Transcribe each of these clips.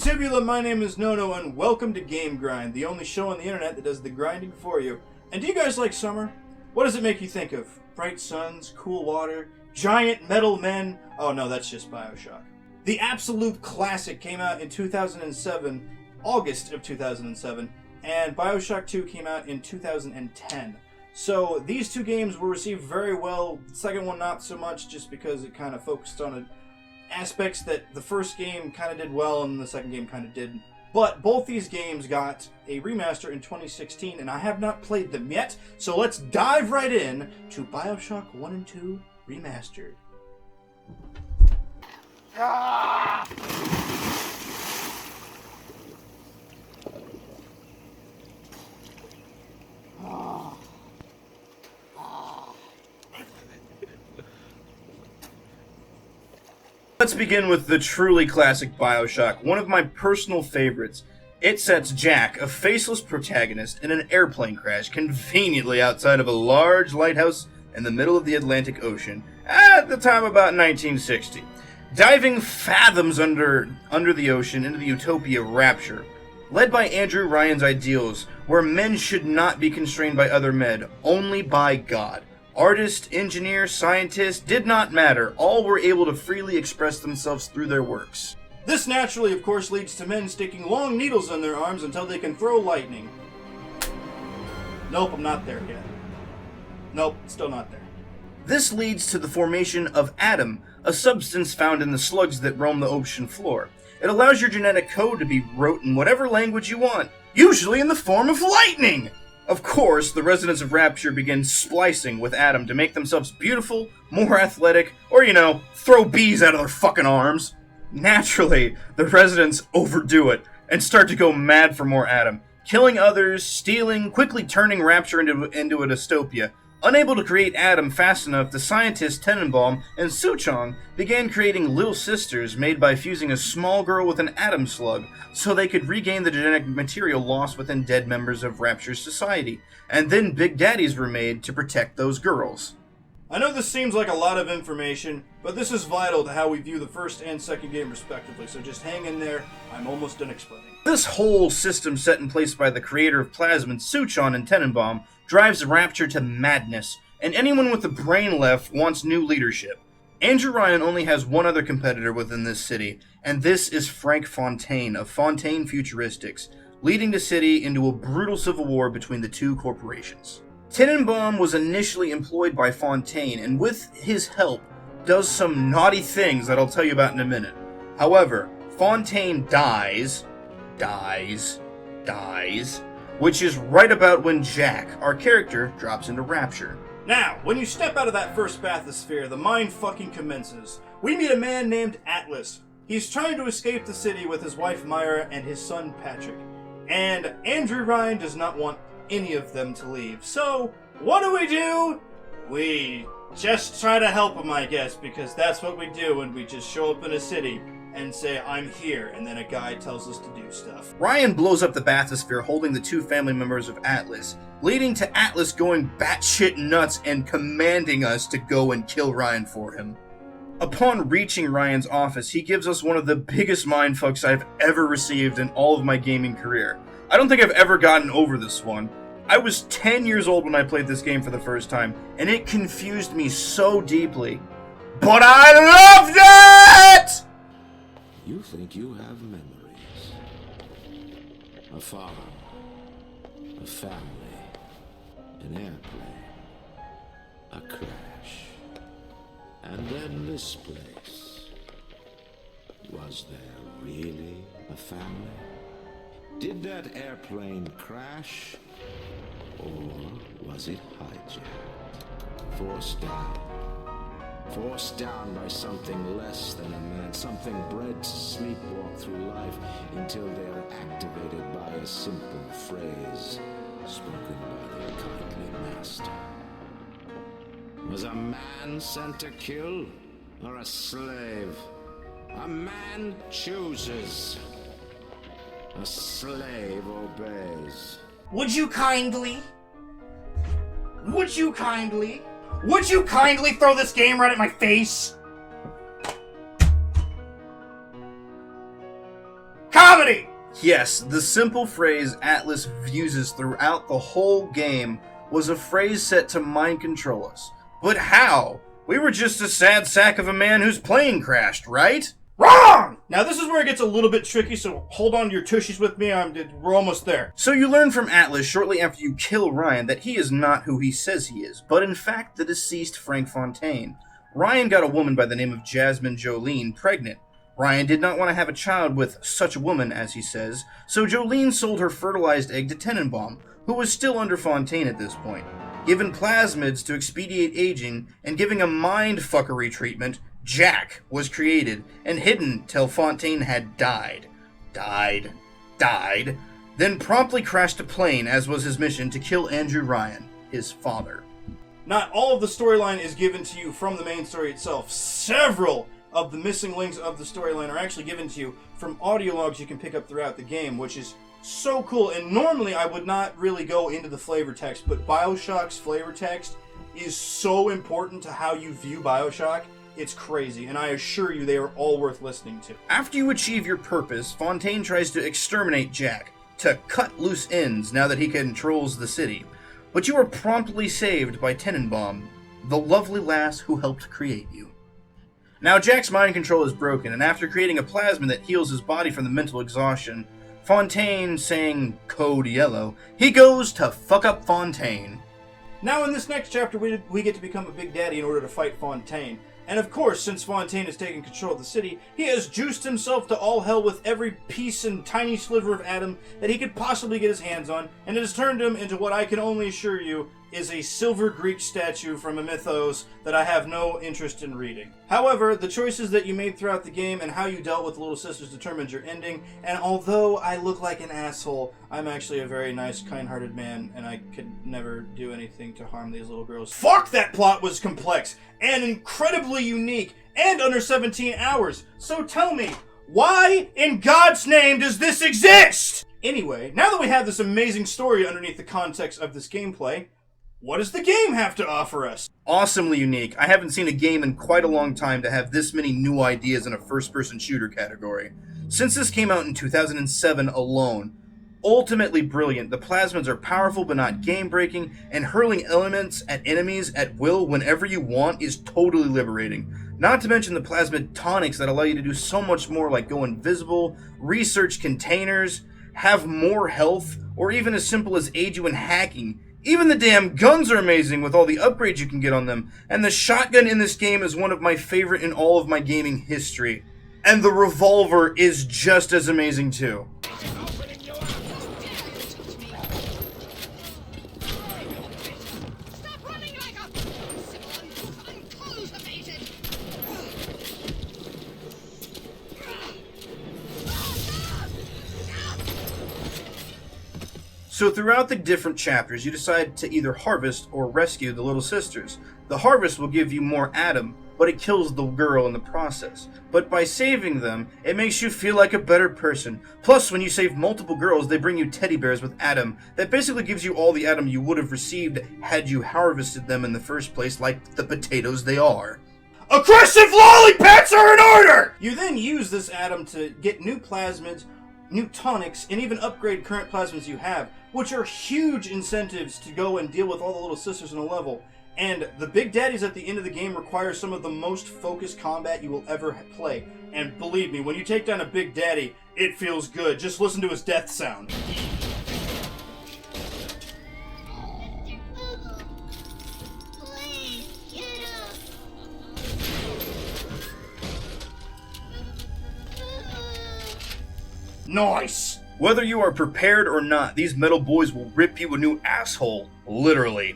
Tibula, my name is NoNoNoah, and welcome to Game Grind, the only show on the internet that does the grinding for you. And do you guys like summer? What does it make you think of? Bright suns, cool water, giant metal men? Oh no, that's just Bioshock. The absolute classic came out in 2007, August of 2007, and Bioshock 2 came out in 2010. So these two games were received very well. The second one not so much, just because it kind of focused on aspects that the first game kind of did well and the second game kind of didn't. But both these games got a remaster in 2016, and I have not played them yet, so let's dive right in to Bioshock 1 and 2 Remastered. Ah! Ah. Let's begin with the truly classic Bioshock, one of my personal favorites. It sets Jack, a faceless protagonist, in an airplane crash conveniently outside of a large lighthouse in the middle of the Atlantic Ocean, at the time about 1960. Diving fathoms under the ocean into the utopia Rapture, led by Andrew Ryan's ideals, where men should not be constrained by other men, only by God. Artist, engineer, scientist, did not matter. All were able to freely express themselves through their works. This naturally, of course, leads to men sticking long needles in their arms until they can throw lightning. Nope, I'm not there yet. Nope, still not there. This leads to the formation of Atom, a substance found in the slugs that roam the ocean floor. It allows your genetic code to be wrote in whatever language you want, usually in the form of lightning! Of course, the residents of Rapture begin splicing with Atom to make themselves beautiful, more athletic, or, throw bees out of their fucking arms. Naturally, the residents overdo it and start to go mad for more Atom, killing others, stealing, quickly turning Rapture into a dystopia. Unable to create Atom fast enough, the scientists Tenenbaum and Suchong began creating little sisters made by fusing a small girl with an Atom slug so they could regain the genetic material lost within dead members of Rapture's society. And then Big Daddies were made to protect those girls. I know this seems like a lot of information, but this is vital to how we view the first and second game respectively, so just hang in there, I'm almost done explaining. This whole system set in place by the creator of Plasmid, Suchong and Tenenbaum, drives Rapture to madness, and anyone with a brain left wants new leadership. Andrew Ryan only has one other competitor within this city, and this is Frank Fontaine of Fontaine Futuristics, leading the city into a brutal civil war between the two corporations. Tenenbaum was initially employed by Fontaine, and with his help, does some naughty things that I'll tell you about in a minute. However, Fontaine dies, which is right about when Jack, our character, drops into Rapture. Now, when you step out of that first bathysphere, the mind fucking commences. We meet a man named Atlas. He's trying to escape the city with his wife Myra and his son Patrick. And Andrew Ryan does not want any of them to leave. So, what do? We just try to help him, I guess, because that's what we do when we just show up in a city and say, I'm here, and then a guy tells us to do stuff. Ryan blows up the bathysphere holding the two family members of Atlas, leading to Atlas going batshit nuts and commanding us to go and kill Ryan for him. Upon reaching Ryan's office, he gives us one of the biggest mindfucks I've ever received in all of my gaming career. I don't think I've ever gotten over this one. I was 10 years old when I played this game for the first time, and it confused me so deeply. But I loved it! You think you have memories. A farm, a family, an airplane, a crash, and then this place. Was there really a family? Did that airplane crash? Or was it hijacked? Forced down by something less than a man, something bred to sleepwalk through life until they are activated by a simple phrase spoken by their kindly master. Was a man sent to kill, or a slave? A man chooses. A slave obeys. Would you kindly throw this game right at my face? Comedy! Yes, the simple phrase Atlas uses throughout the whole game was a phrase set to mind control us. But how? We were just a sad sack of a man whose plane crashed, right? Wrong! Now this is where it gets a little bit tricky, so hold on to your tushies with me, we're almost there. So you learn from Atlas shortly after you kill Ryan that he is not who he says he is, but in fact the deceased Frank Fontaine. Ryan got a woman by the name of Jasmine Jolene pregnant. Ryan did not want to have a child with such a woman, as he says, so Jolene sold her fertilized egg to Tenenbaum, who was still under Fontaine at this point. Given plasmids to expedite aging, and giving a mind-fuckery treatment, Jack was created and hidden till Fontaine had died, then promptly crashed a plane, as was his mission, to kill Andrew Ryan, his father. Not all of the storyline is given to you from the main story itself. Several of the missing links of the storyline are actually given to you from audio logs you can pick up throughout the game, which is so cool. And normally I would not really go into the flavor text, but Bioshock's flavor text is so important to how you view Bioshock. It's crazy, and I assure you they are all worth listening to. After you achieve your purpose, Fontaine tries to exterminate Jack, to cut loose ends now that he controls the city. But you are promptly saved by Tenenbaum, the lovely lass who helped create you. Now Jack's mind control is broken, and after creating a plasma that heals his body from the mental exhaustion, Fontaine saying code yellow, he goes to fuck up Fontaine. Now in this next chapter we get to become a big daddy in order to fight Fontaine. And of course, since Fontaine has taken control of the city, he has juiced himself to all hell with every piece and tiny sliver of atom that he could possibly get his hands on, and it has turned him into what I can only assure you is a silver Greek statue from a mythos that I have no interest in reading. However, the choices that you made throughout the game and how you dealt with the Little Sisters determined your ending, and although I look like an asshole, I'm actually a very nice, kind-hearted man, and I could never do anything to harm these little girls. Fuck, that plot was complex, and incredibly unique, and under 17 hours. So tell me, why in God's name does this exist? Anyway, now that we have this amazing story underneath the context of this gameplay, what does the game have to offer us? Awesomely unique. I haven't seen a game in quite a long time to have this many new ideas in a first-person shooter category. Since this came out in 2007 alone, ultimately brilliant. The plasmids are powerful but not game-breaking, and hurling elements at enemies at will whenever you want is totally liberating. Not to mention the plasmid tonics that allow you to do so much more, like go invisible, research containers, have more health, or even as simple as aid you in hacking. Even the damn guns are amazing with all the upgrades you can get on them, and the shotgun in this game is one of my favorite in all of my gaming history. And the revolver is just as amazing too. So throughout the different chapters, you decide to either harvest or rescue the Little Sisters. The harvest will give you more Atom, but it kills the girl in the process. But by saving them, it makes you feel like a better person. Plus, when you save multiple girls, they bring you teddy bears with Atom. That basically gives you all the Atom you would have received had you harvested them in the first place, like the potatoes they are. Aggressive lollipops are in order! You then use this Atom to get new plasmids, new tonics, and even upgrade current plasmids you have, which are huge incentives to go and deal with all the Little Sisters in a level. And the Big Daddies at the end of the game require some of the most focused combat you will ever play. And believe me, when you take down a Big Daddy, it feels good. Just listen to his death sound. Nice! Whether you are prepared or not, these metal boys will rip you a new asshole, literally.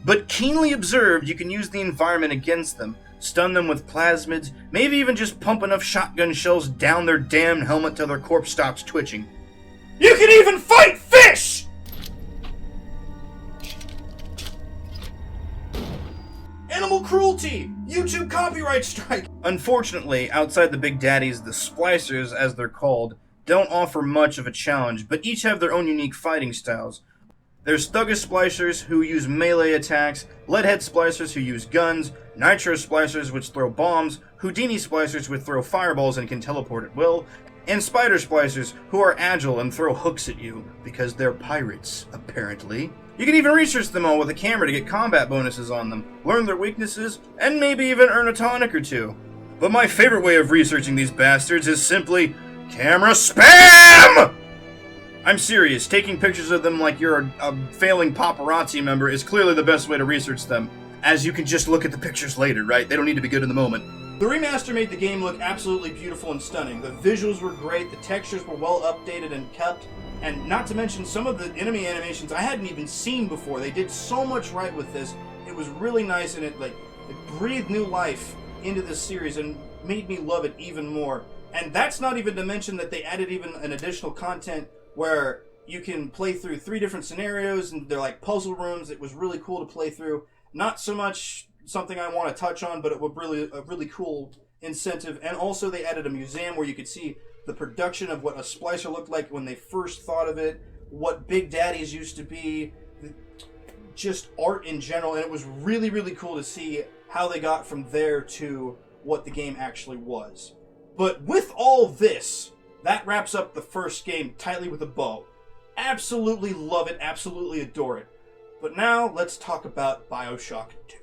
But keenly observed, you can use the environment against them, stun them with plasmids, maybe even just pump enough shotgun shells down their damn helmet till their corpse stops twitching. You can even fight fish! Animal cruelty! YouTube copyright strike! Unfortunately, outside the Big Daddies, the Splicers, as they're called, don't offer much of a challenge, but each have their own unique fighting styles. There's Thuggish Splicers, who use melee attacks, Leadhead Splicers, who use guns, Nitro Splicers, which throw bombs, Houdini Splicers, which throw fireballs and can teleport at will, and spider splicers who are agile and throw hooks at you, because they're pirates, apparently. You can even research them all with a camera to get combat bonuses on them, learn their weaknesses, and maybe even earn a tonic or two. But my favorite way of researching these bastards is simply camera spam! I'm serious, taking pictures of them like you're a failing paparazzi member is clearly the best way to research them, as you can just look at the pictures later, right? They don't need to be good in the moment. The remaster made the game look absolutely beautiful and stunning. The visuals were great, the textures were well updated and kept, and not to mention some of the enemy animations I hadn't even seen before. They did so much right with this. It was really nice, and it breathed new life into this series and made me love it even more. And that's not even to mention that they added even an additional content where you can play through 3 different scenarios, and they're like puzzle rooms. It was really cool to play through. Not so much something I want to touch on, but it was really a really cool incentive. And also they added a museum where you could see the production of what a splicer looked like when they first thought of it, what Big Daddies used to be, just art in general. And it was really, really cool to see how they got from there to what the game actually was. But with all this, that wraps up the first game tightly with a bow. Absolutely love it, absolutely adore it. But now, let's talk about Bioshock 2.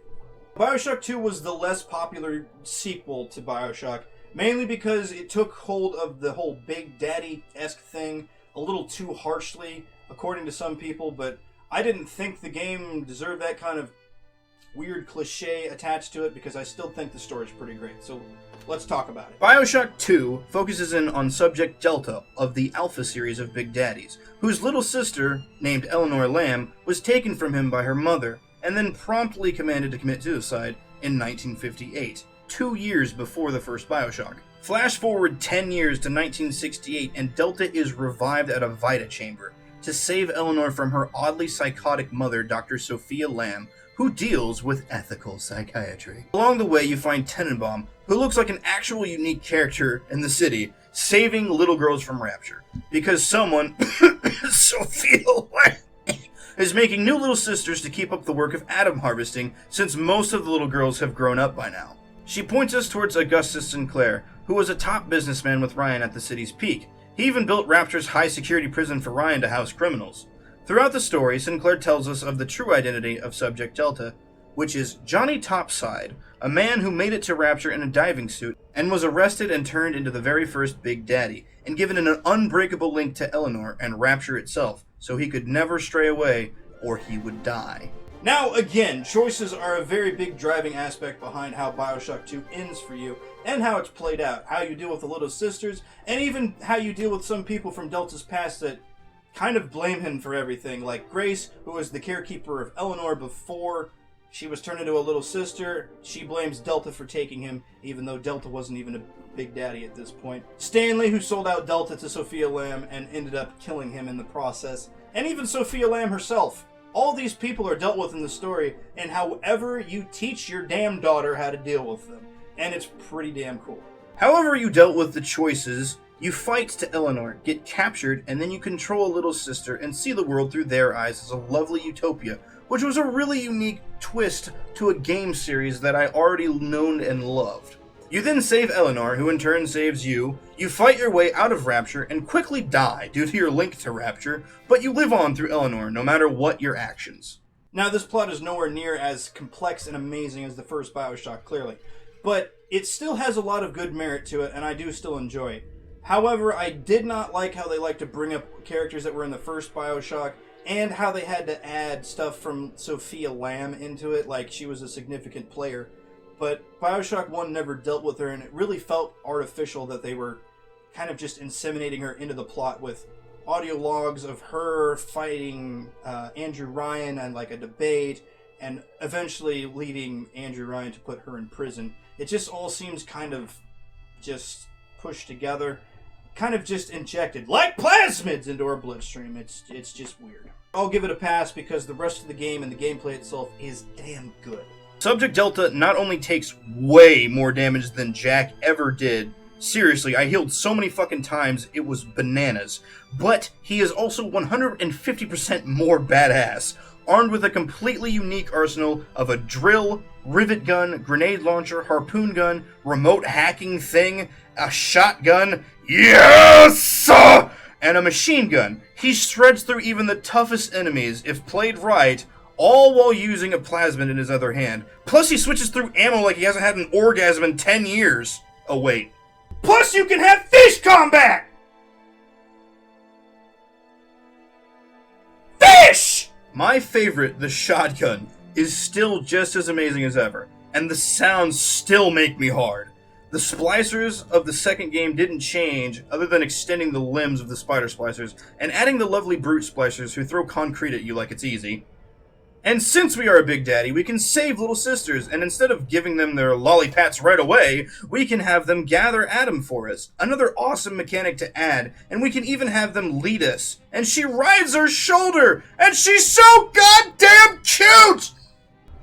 Bioshock 2 was the less popular sequel to Bioshock, mainly because it took hold of the whole Big Daddy-esque thing a little too harshly, according to some people, but I didn't think the game deserved that kind of weird cliche attached to it, because I still think the story's pretty great. So let's talk about it. Bioshock 2 focuses in on Subject Delta of the Alpha series of Big Daddies, whose little sister, named Eleanor Lamb, was taken from him by her mother, and then promptly commanded to commit suicide in 1958, 2 years before the first Bioshock. Flash forward 10 years to 1968, and Delta is revived at a Vita chamber to save Eleanor from her oddly psychotic mother, Dr. Sophia Lamb, who deals with ethical psychiatry. Along the way, you find Tenenbaum, who looks like an actual unique character in the city, saving little girls from rapture. Because someone, Sophia Lamb, is making new little sisters to keep up the work of atom harvesting, since most of the little girls have grown up by now. She points us towards Augustus Sinclair, who was a top businessman with Ryan at the city's peak. He even built Rapture's high-security prison for Ryan to house criminals. Throughout the story, Sinclair tells us of the true identity of Subject Delta, which is Johnny Topside, a man who made it to Rapture in a diving suit and was arrested and turned into the very first Big Daddy, and given an unbreakable link to Eleanor and Rapture itself, so he could never stray away or he would die. Now, again, choices are a very big driving aspect behind how Bioshock 2 ends for you, and how it's played out, how you deal with the little sisters, and even how you deal with some people from Delta's past that kind of blame him for everything, like Grace, who was the carekeeper of Eleanor before she was turned into a little sister. She blames Delta for taking him, even though Delta wasn't even a Big Daddy at this point. Stanley, who sold out Delta to Sophia Lamb and ended up killing him in the process. And even Sophia Lamb herself. All these people are dealt with in the story, and however you teach your damn daughter how to deal with them. And it's pretty damn cool. However you dealt with the choices, you fight to Eleanor, get captured, and then you control a little sister and see the world through their eyes as a lovely utopia, which was a really unique twist to a game series that I already known and loved. You then save Eleanor, who in turn saves you. You fight your way out of Rapture and quickly die due to your link to Rapture, but you live on through Eleanor no matter what your actions. Now, this plot is nowhere near as complex and amazing as the first Bioshock, clearly, but it still has a lot of good merit to it, and I do still enjoy it. However, I did not like how they like to bring up characters that were in the first Bioshock, and how they had to add stuff from Sophia Lamb into it, like she was a significant player. But Bioshock 1 never dealt with her, and it really felt artificial that they were kind of just inseminating her into the plot with audio logs of her fighting Andrew Ryan and like a debate, and eventually leading Andrew Ryan to put her in prison. It just all seems kind of just pushed together, kind of just injected like plasmids into our bloodstream. It's just weird. I'll give it a pass because the rest of the game and the gameplay itself is damn good. Subject Delta not only takes way more damage than Jack ever did. Seriously, I healed so many fucking times, it was bananas. But he is also 150% more badass. armed with a completely unique arsenal of a drill, rivet gun, grenade launcher, harpoon gun, remote hacking thing, a shotgun, yes, and a machine gun. He shreds through even the toughest enemies if played right, all while using a plasmid in his other hand. Plus, he switches through ammo like he hasn't had an orgasm in 10 years. Oh, wait. Plus, you can have fish combat! Fish! My favorite, the shotgun, is still just as amazing as ever, and the sounds still make me hard. The splicers of the second game didn't change, other than extending the limbs of the spider splicers, and adding the lovely brute splicers who throw concrete at you like it's easy. And since we are a big daddy, we can save little sisters, and instead of giving them their lollipats right away, we can have them gather Adam for us. Another awesome mechanic to add, and we can even have them lead us. And she rides our shoulder, and she's so goddamn cute!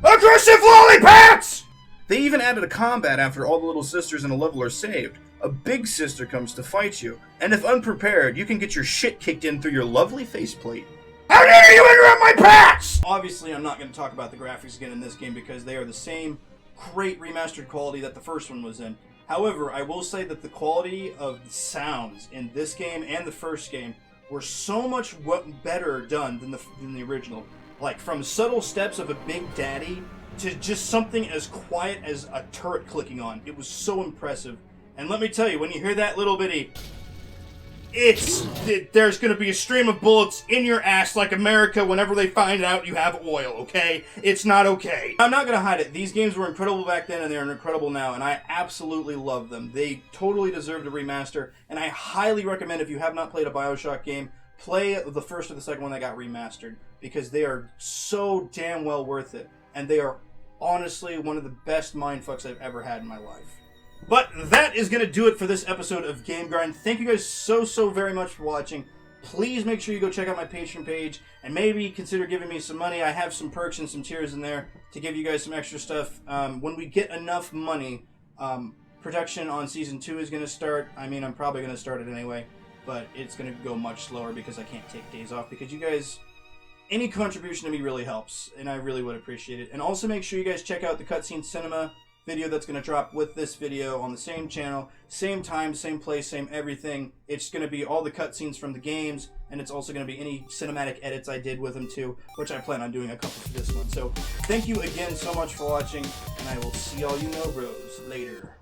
Aggressive lollipats! They even added a combat after all the little sisters in a level are saved. A big sister comes to fight you, and if unprepared, you can get your shit kicked in through your lovely faceplate. How dare you interrupt my pats! Obviously, I'm not going to talk about the graphics again in this game because they are the same great remastered quality that the first one was in. However, I will say that the quality of the sounds in this game and the first game were so much better done than the original. Like, from subtle steps of a big daddy to just something as quiet as a turret clicking on. It was so impressive. And let me tell you, when you hear that little bitty... there's gonna be a stream of bullets in your ass like America whenever they find out you have oil, okay? It's not okay. I'm not gonna hide it. These games were incredible back then and they're incredible now, and I absolutely love them. They totally deserve a remaster, and I highly recommend if you have not played a Bioshock game, play the first or the second one that got remastered, because they are so damn well worth it, and they are honestly one of the best mindfucks I've ever had in my life. But that is going to do it for this episode of Game Grind. Thank you guys so very much for watching. Please make sure you go check out my Patreon page and maybe consider giving me some money. I have some perks and some tiers in there to give you guys some extra stuff. When we get enough money, production on Season 2 is going to start. I mean, I'm probably going to start it anyway, but it's going to go much slower because I can't take days off because you guys... Any contribution to me really helps, and I really would appreciate it. And also make sure you guys check out the Cutscene Cinema video that's going to drop with this video on the same channel, same time, same place, same everything. It's going to be all the cutscenes from the games, and it's also going to be any cinematic edits I did with them too, which I plan on doing a couple for this one. So thank you again so much for watching, and I will see all you no bros later.